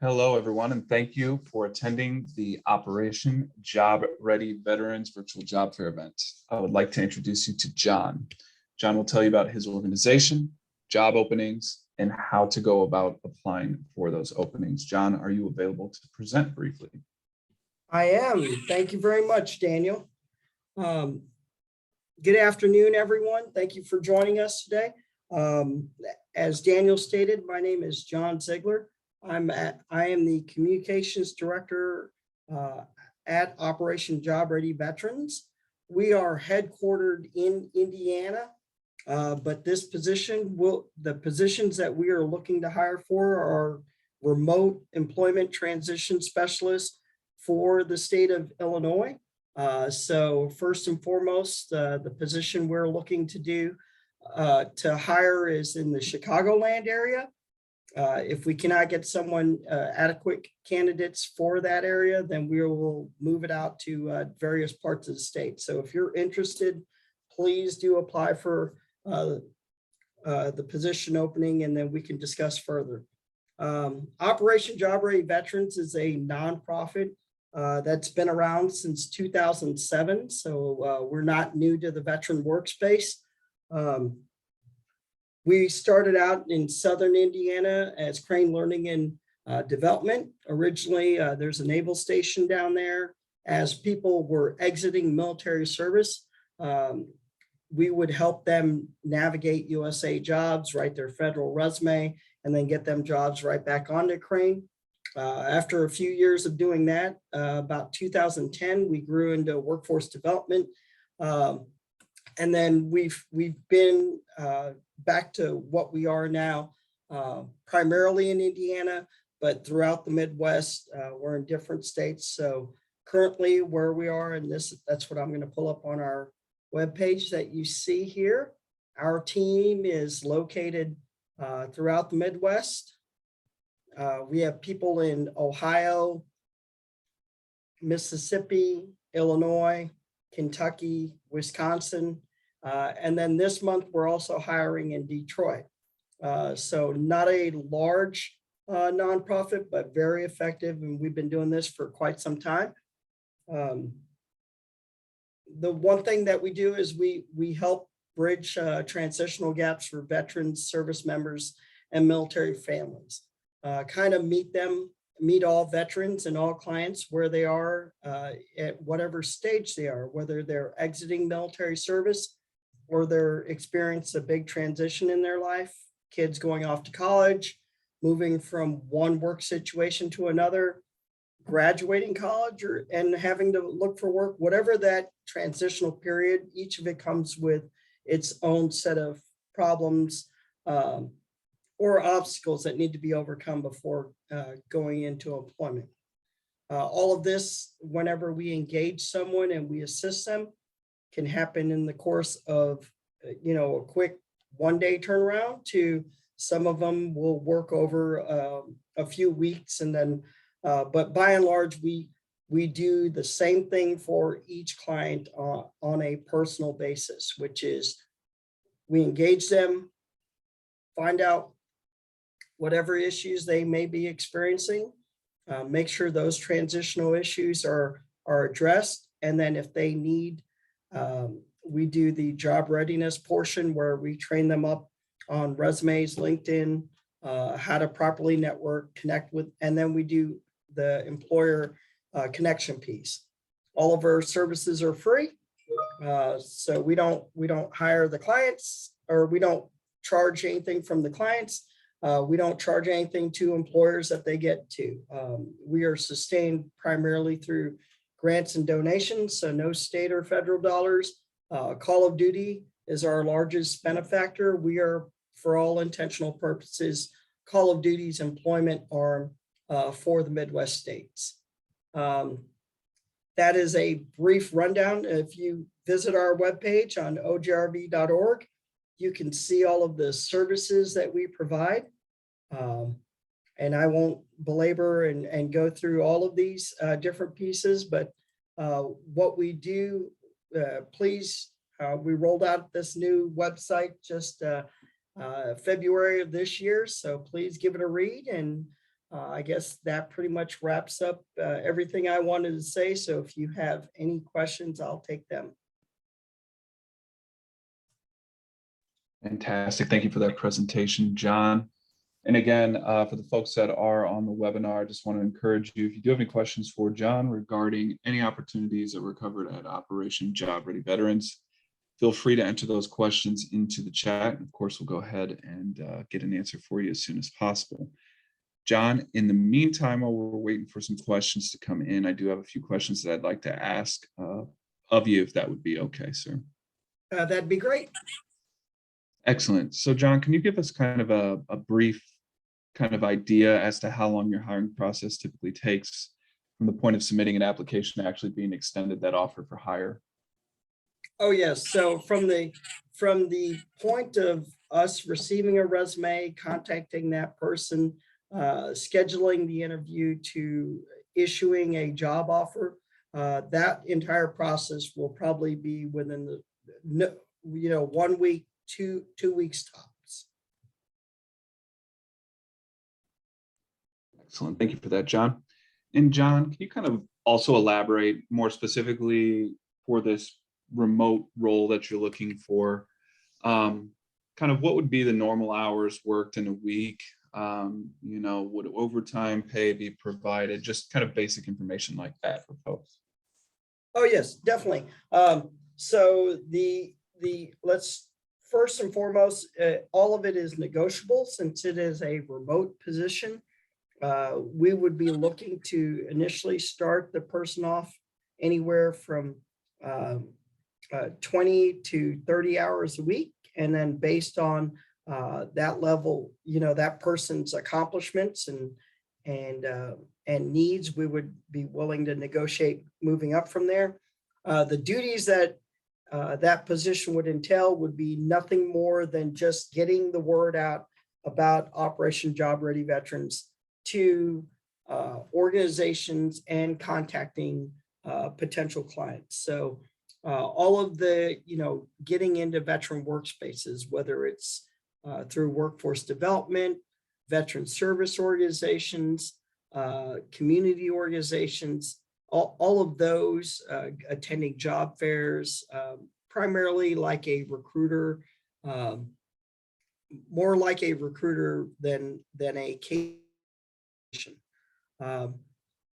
Hello, everyone, and thank you for attending the Operation Job Ready Veterans Virtual Job Fair event. I would like to introduce you to John. John will tell you about his organization, job openings, and how to go about applying for those openings. John, are you available to present briefly? I am. Thank you very much, Daniel. Um, Good afternoon, everyone. Thank you for joining us today. As Daniel stated, my name is John Ziegler. I am the Communications Director at Operation Job Ready Veterans. We are headquartered in Indiana, but the positions that we are looking to hire for are remote employment transition specialists for the state of Illinois. So first and foremost, the position we're looking to hire is in the Chicagoland area. If we cannot get someone adequate candidates for that area, then we will move it out to various parts of the state. So if you're interested, please do apply for the position opening, and then we can discuss further. Operation Job Ready Veterans is a nonprofit that's been around since 2007. So we're not new to the veteran workspace. We started out in Southern Indiana as Crane Learning and Development. Originally, there's a naval station down there. As people were exiting military service, we would help them navigate USA jobs, write their federal resume, and then get them jobs right back onto Crane. After a few years of doing that, about 2010, we grew into workforce development. And then we've been back to what we are now, primarily in Indiana, but throughout the Midwest, we're in different states. So currently where we are, and that's what I'm going to pull up on our webpage that you see here. Our team is located throughout the Midwest. We have people in Ohio, Mississippi, Illinois, Kentucky, Wisconsin, and then this month we're also hiring in Detroit. So not a large nonprofit, but very effective, and we've been doing this for quite some time. The one thing that we do is we help bridge transitional gaps for veterans, service members, and military families. Kind of meet all veterans and all clients where they are at whatever stage they are, whether they're exiting military service or they're experiencing a big transition in their life, kids going off to college, moving from one work situation to another, graduating college and having to look for work, whatever that transitional period, each of it comes with its own set of problems or obstacles that need to be overcome before going into employment. All of this, whenever we engage someone and we assist them, can happen in the course of, a quick one-day turnaround to some of them will work over a few weeks, and then, but by and large, we do the same thing for each client on a personal basis, which is we engage them, find out whatever issues they may be experiencing, make sure those transitional issues are addressed. And then if they need, we do the job readiness portion where we train them up on resumes, LinkedIn, how to properly network, connect with, and then we do the employer connection piece. All of our services are free. So we don't hire the clients, or we don't charge anything from the clients. We don't charge anything to employers that they get to. We are sustained primarily through grants and donations, so no state or federal dollars. Call of Duty is our largest benefactor. We are, for all intentional purposes, Call of Duty's employment arm for the Midwest states. That is a brief rundown. If you visit our webpage on ojrv.org, you can see all of the services that we provide. And I won't belabor and go through all of these different pieces, but what we do, please, we rolled out this new website just February of this year, so please give it a read and I guess that pretty much wraps up everything I wanted to say. So if you have any questions, I'll take them. Fantastic. Thank you for that presentation, John. And again, for the folks that are on the webinar, I just want to encourage you, if you do have any questions for John regarding any opportunities that were covered at Operation Job Ready Veterans, feel free to enter those questions into the chat. Of course, we'll go ahead and get an answer for you as soon as possible. John, in the meantime, while we're waiting for some questions to come in, I do have a few questions that I'd like to ask of you, if that would be okay, sir. That'd be great. Excellent. So John, can you give us kind of a brief kind of idea as to how long your hiring process typically takes from the point of submitting an application to actually being extended that offer for hire? Oh, yes. So from the point of us receiving a resume, contacting that person, scheduling the interview to issuing a job offer, that entire process will probably be within the 1 week, two weeks tops. Excellent. Thank you for that, John. And John, can you kind of also elaborate more specifically for this remote role that you're looking for? Kind of what would be the normal hours worked in a week? Would overtime pay be provided? Just kind of basic information like that for folks. Oh, yes, definitely. So let's first and foremost, all of it is negotiable since it is a remote position. We would be looking to initially start the person off anywhere from 20 to 30 hours a week. And then based on that level, that person's accomplishments and needs, we would be willing to negotiate moving up from there. The duties that that position would entail would be nothing more than just getting the word out about Operation Job Ready Veterans to organizations and contacting potential clients. So all of the, getting into veteran workspaces, whether it's through workforce development, veteran service organizations, community organizations, all of those, attending job fairs, primarily like a recruiter, more like a recruiter than a case.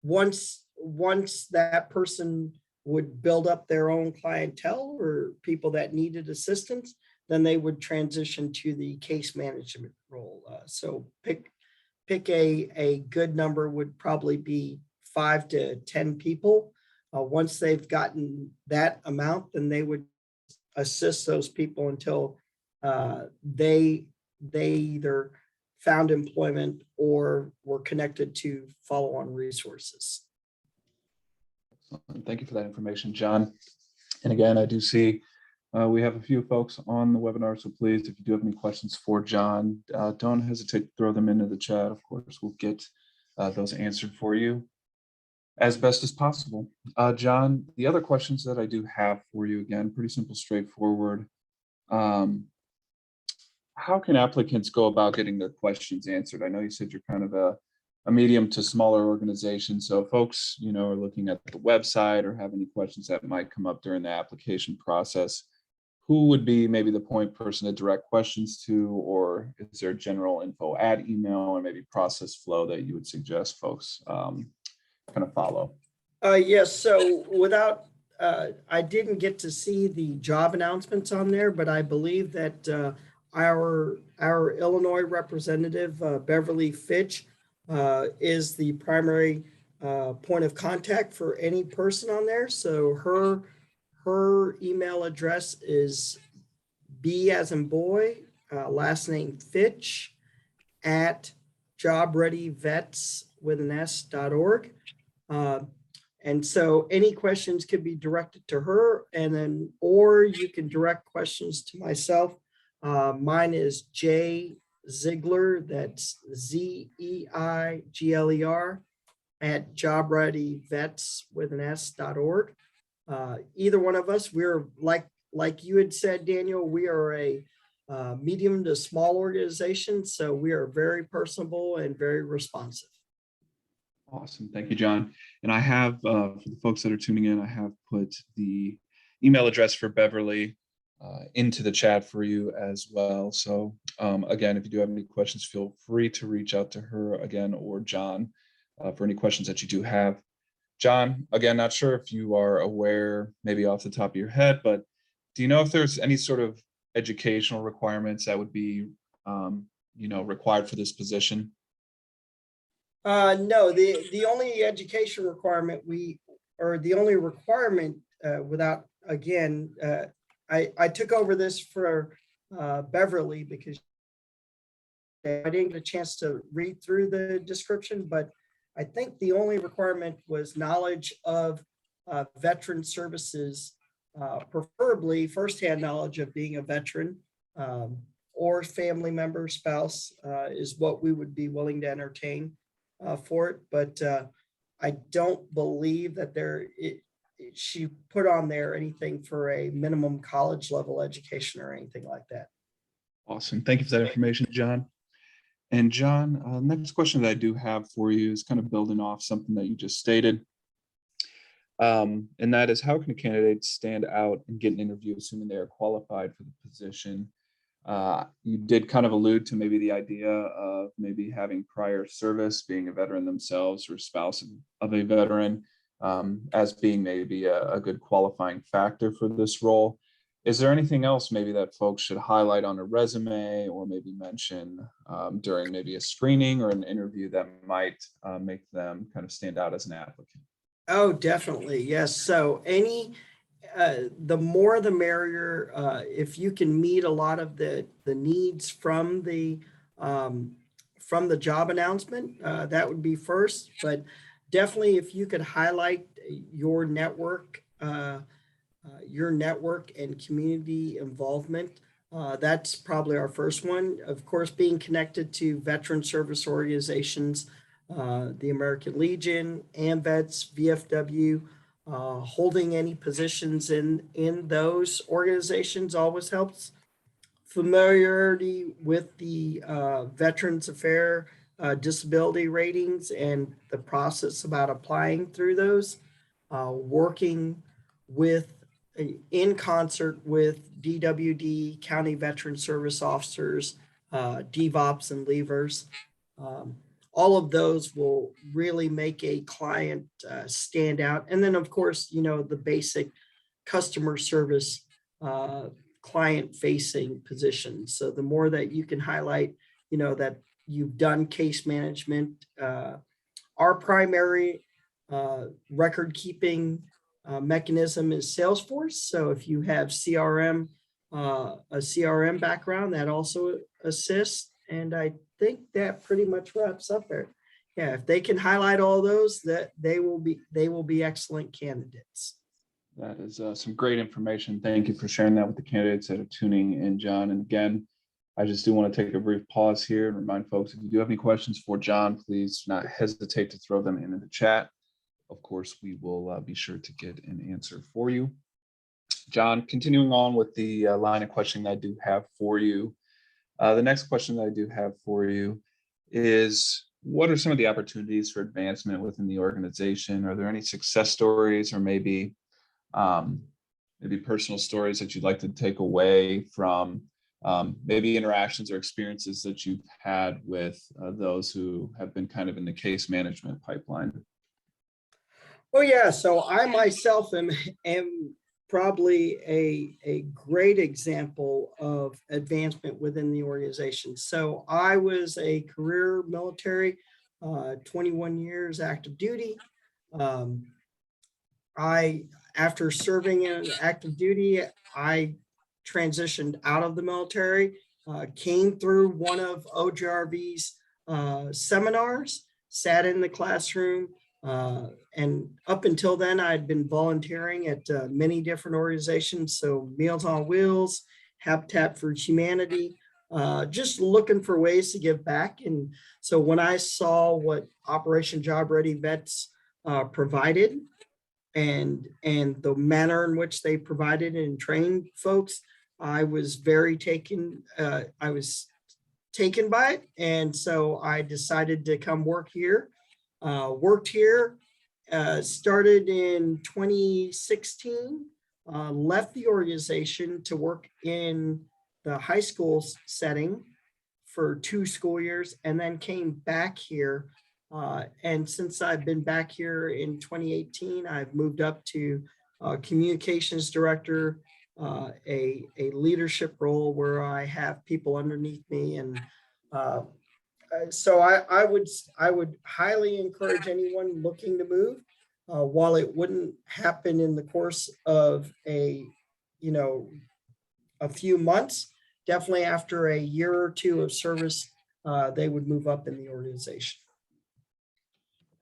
Once that person would build up their own clientele or people that needed assistance, then they would transition to the case management role. So pick a good number, would probably be 5 to 10 people. Once they've gotten that amount, then they would assist those people until they either found employment or were connected to follow-on resources. Thank you for that information, John. And again, I do see we have a few folks on the webinar, so please, if you do have any questions for John, don't hesitate to throw them into the chat. Of course, we'll get those answered for you as best as possible. John, the other questions that I do have for you, again, pretty simple, straightforward. How can applicants go about getting their questions answered? I know you said you're kind of a medium to smaller organization. So folks, are looking at the website or have any questions that might come up during the application process, who would be maybe the point person to direct questions to, or is there general info at email or maybe process flow that you would suggest folks kind of follow? Yes, so I didn't get to see the job announcements on there, but I believe that our Illinois representative, Beverly Fitch, is the primary point of contact for any person on there. So her email address is B as in boy, last name Fitch at jobreadyvets.org. And so any questions could be directed to her, or you can direct questions to myself. Mine is J Ziegler, that's ZEIGLER at jobreadyvets.org. Either one of us, we're like you had said, Daniel, we are a medium to small organization, so we are very personable and very responsive. Awesome. Thank you, John. And I have, for the folks that are tuning in, I have put the email address for Beverly into the chat for you as well. So again, if you do have any questions, feel free to reach out to her again or John for any questions that you do have. John, again, not sure if you are aware, maybe off the top of your head, but do you know if there's any sort of educational requirements that would be, required for this position? No, the only education requirement the only requirement without, again, I took over this for Beverly because I didn't get a chance to read through the description, but I think the only requirement was knowledge of veteran services, preferably firsthand knowledge of being a veteran, or family member, spouse, is what we would be willing to entertain for it. But I don't believe that she put on there anything for a minimum college level education or anything like that. Awesome. Thank you for that information, John. And John, next question that I do have for you is kind of building off something that you just stated. And that is, how can a candidate stand out and get an interview assuming they are qualified for the position? You did kind of allude to maybe the idea of maybe having prior service, being a veteran themselves or spouse of a veteran, as being maybe a good qualifying factor for this role. Is there anything else maybe that folks should highlight on a resume or maybe mention during maybe a screening or an interview that might make them kind of stand out as an applicant? Oh, definitely. Yes. So the more the merrier. If you can meet a lot of the needs from the job announcement, that would be first. But definitely, if you could highlight your network and community involvement, that's probably our first one. Of course, being connected to veteran service organizations, the American Legion, AMVETS, VFW, holding any positions in those organizations always helps. Familiarity with the Veterans Affairs disability ratings and the process about applying through those, working in concert with DWD, County Veteran Service Officers, DVOPs and leavers. All of those will really make a client stand out. And then, of course, the basic customer service, client-facing positions. So the more that you can highlight, that you've done case management. Our primary record-keeping mechanism is Salesforce. So if you have a CRM background, that also assists. And I think that pretty much wraps up there. Yeah, if they can highlight all those, that they will be excellent candidates. That is some great information. Thank you for sharing that with the candidates that are tuning in, John. And again, I just do want to take a brief pause here and remind folks, if you do have any questions for John, please do not hesitate to throw them in the chat. Of course, we will be sure to get an answer for you. John, continuing on with the line of questioning that I do have for you. The next question that I do have for you is, what are some of the opportunities for advancement within the organization? Are there any success stories or maybe personal stories that you'd like to take away from maybe interactions or experiences that you've had with those who have been kind of in the case management pipeline? Oh yeah, so I myself am probably a great example of advancement within the organization. So I was a career military, 21 years active duty. After serving in active duty, I transitioned out of the military, came through one of OGRV's seminars, sat in the classroom, and up until then, I'd been volunteering at many different organizations. So Meals on Wheels, Habitat for Humanity, just looking for ways to give back. And so when I saw what Operation Job Ready Vets provided, and the manner in which they provided and trained folks, I was taken by it. And so I decided to come work here. Worked here, started in 2016, left the organization to work in the high school setting for 2 school years, and then came back here. And since I've been back here in 2018, I've moved up to communications director, a leadership role where I have people underneath me. And so I would highly encourage anyone looking to move, while it wouldn't happen in the course of you know, a few months, definitely after a year or two of service, they would move up in the organization.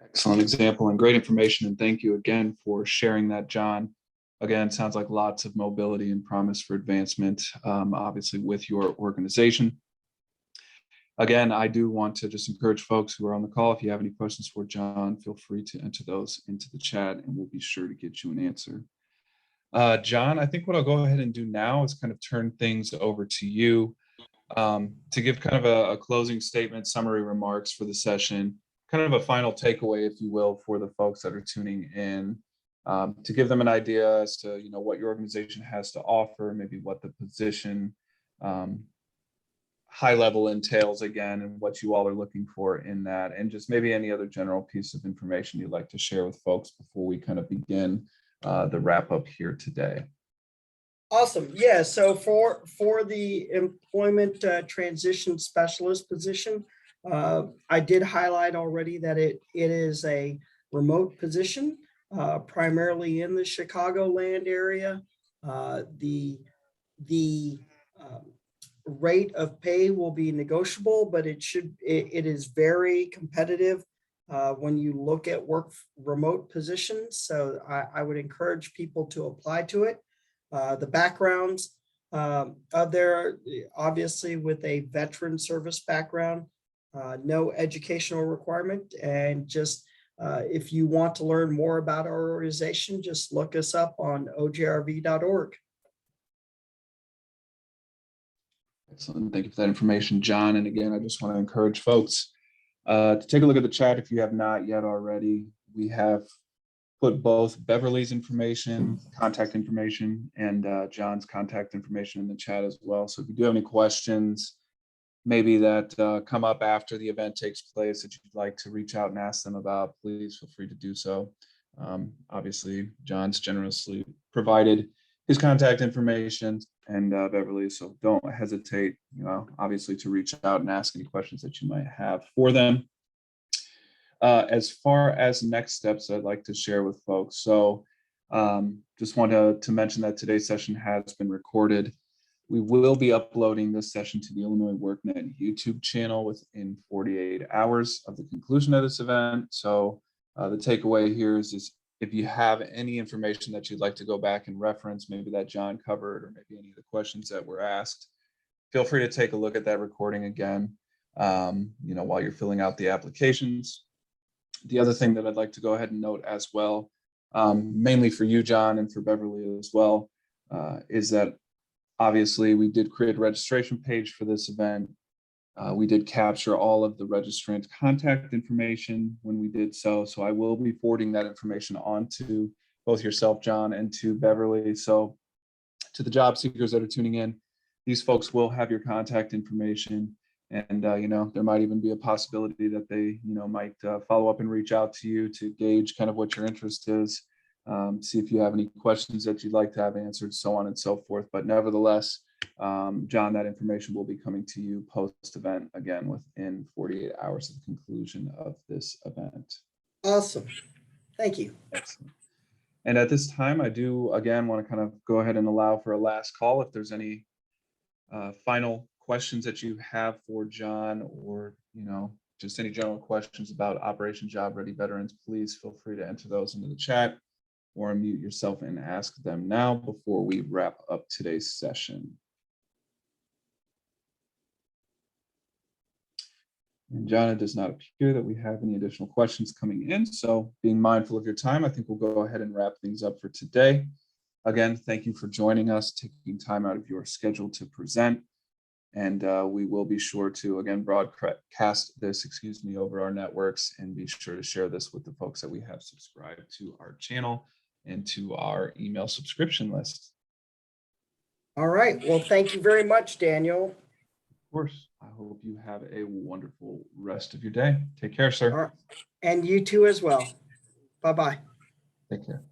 Excellent example and great information. And thank you again for sharing that, John. Again, sounds like lots of mobility and promise for advancement, obviously with your organization. Again, I do want to just encourage folks who are on the call, if you have any questions for John, feel free to enter those into the chat and we'll be sure to get you an answer. John, I think what I'll go ahead and do now is kind of turn things over to you to give kind of a closing statement, summary remarks for the session, kind of a final takeaway, if you will, for the folks that are tuning in, to give them an idea as to, you know, what your organization has to offer, maybe what the position high level entails again, and what you all are looking for in that, and just maybe any other general piece of information you'd like to share with folks before we kind of begin the wrap up here today. Awesome. Yeah. So for the employment transition specialist position, I did highlight already that it is a remote position, primarily in the Chicagoland area. The rate of pay will be negotiable, but it is very competitive when you look at remote positions. So I would encourage people to apply to it. The backgrounds of there, obviously with a veteran service background, no educational requirement, and just if you want to learn more about our organization, just look us up on ojrv.org. Excellent. Thank you for that information, John. And again, I just want to encourage folks to take a look at the chat if you have not yet already. We have put both Beverly's information, contact information, and John's contact information in the chat as well. So if you do have any questions, maybe that come up after the event takes place that you'd like to reach out and ask them about, please feel free to do so. Obviously, John's generously provided his contact information and Beverly, so don't hesitate, you know, obviously to reach out and ask any questions that you might have for them. As far as next steps, I'd like to share with folks. So just want to mention that today's session has been recorded. We will be uploading this session to the Illinois workNet YouTube channel within 48 hours of the conclusion of this event. So the takeaway here is if you have any information that you'd like to go back and reference, maybe that John covered, or maybe any of the questions that were asked, feel free to take a look at that recording again, you know, while you're filling out the applications. The other thing that I'd like to go ahead and note as well, mainly for you, John, and for Beverly as well, is that obviously we did create a registration page for this event. We did capture all of the registrant's contact information when we did so. So I will be forwarding that information on to both yourself, John, and to Beverly. So to the job seekers that are tuning in, these folks will have your contact information. And, you know, there might even be a possibility that they, you know, might follow up and reach out to you to gauge kind of what your interest is, see if you have any questions that you'd like to have answered, so on and so forth. But nevertheless, John, that information will be coming to you post-event, again, within 48 hours of the conclusion of this event. Awesome. Thank you. Excellent. And at this time, I do, again, want to kind of go ahead and allow for a last call. If there's any final questions that you have for John, or, you know, just any general questions about Operation Job Ready Veterans, please feel free to enter those into the chat or unmute yourself and ask them now before we wrap up today's session. And John, it does not appear that we have any additional questions coming in. So being mindful of your time, I think we'll go ahead and wrap things up for today. Again, thank you for joining us, taking time out of your schedule to present. And we will be sure to, again, broadcast this, over our networks, and be sure to share this with the folks that we have subscribed to our channel and to our email subscription list. All right. Well, thank you very much, Daniel. Of course, I hope you have a wonderful rest of your day. Take care, sir. All right. And you too as well. Bye-bye. Take care.